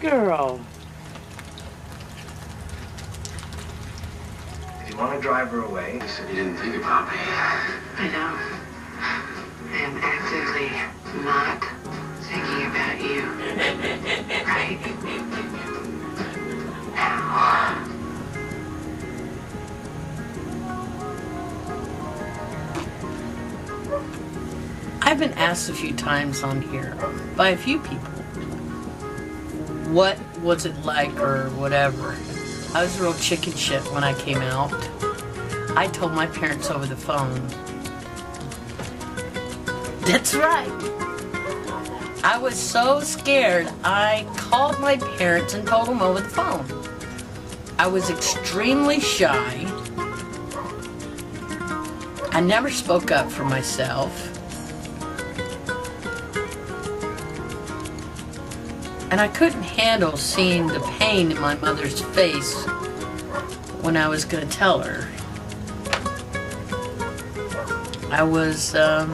girl. If you want to drive her away, you said you didn't think about me. I know. I am actively not thinking about you. Right now. I've been asked a few times on here by a few people, what was it like or whatever. I was real chicken shit when I came out. I told my parents over the phone. That's right. I was so scared, I called my parents and told them over the phone. I was extremely shy. I never spoke up for myself. And I couldn't handle seeing the pain in my mother's face when I was going to tell her. I was, I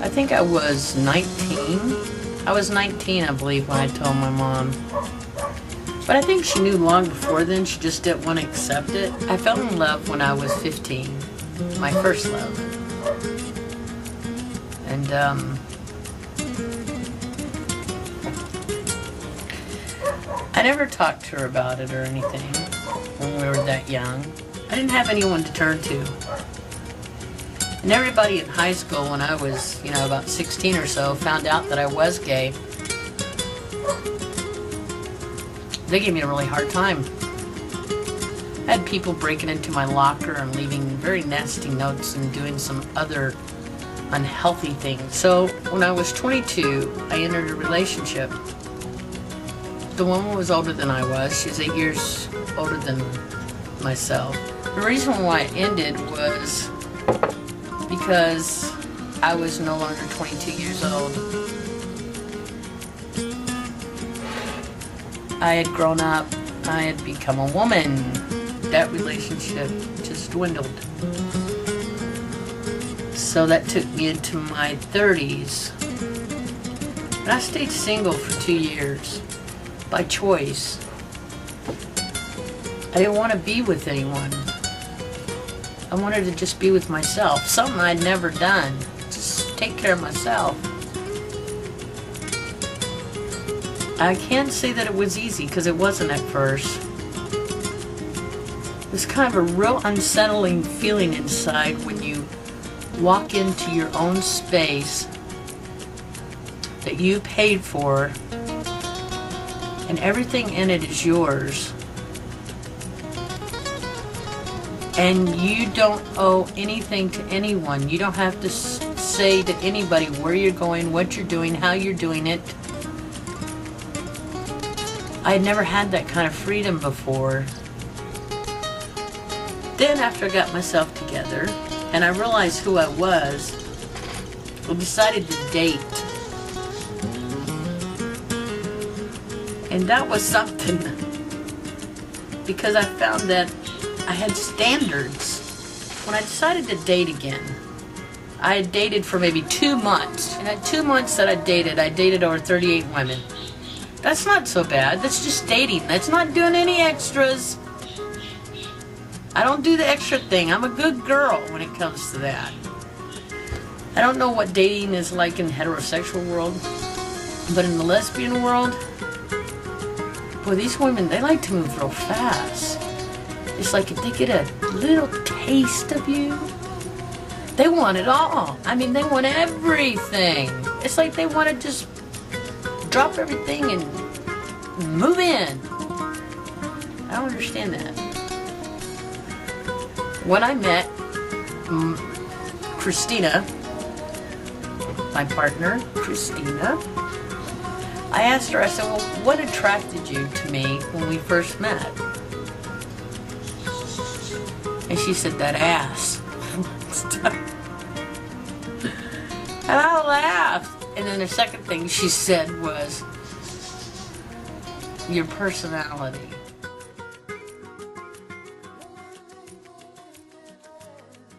think I was 19. I was 19, I believe, when I told my mom. But I think she knew long before then, she just didn't want to accept it. I fell in love when I was 15, my first love. And, I never talked to her about it or anything when we were that young. I didn't have anyone to turn to. And everybody in high school when I was, about 16 or so, found out that I was gay. They gave me a really hard time. I had people breaking into my locker and leaving very nasty notes and doing some other unhealthy things. So when I was 22, I entered a relationship. The woman was older than I was. She's 8 years older than myself. The reason why it ended was because I was no longer 22 years old. I had grown up. I had become a woman. That relationship just dwindled. So that took me into my 30s. And I stayed single for 2 years by choice. I didn't want to be with anyone. I wanted to just be with myself. Something I'd never done. Just take care of myself. I can't say that it was easy, because it wasn't at first. It was kind of a real unsettling feeling inside when you walk into your own space that you paid for and everything in it is yours, and you don't owe anything to anyone. You don't have to say to anybody where you're going, what you're doing, how you're doing it. I had never had that kind of freedom before. Then after I got myself together and I realized who I was, I decided to date. And that was something, because I found that I had standards. When I decided to date again, I had dated for maybe 2 months. And at 2 months that I dated over 38 women. That's not so bad. That's just dating. That's not doing any extras. I don't do the extra thing. I'm a good girl when it comes to that. I don't know what dating is like in the heterosexual world, but in the lesbian world, boy, these women, they like to move real fast. It's like if they get a little taste of you, they want it all. I mean, they want everything. It's like they want to just drop everything and move in. I don't understand that. When I met Christina, my partner, Christina, I asked her, I said, well, what attracted you to me when we first met? And she said, that ass. And I laughed. And then the second thing she said was, your personality.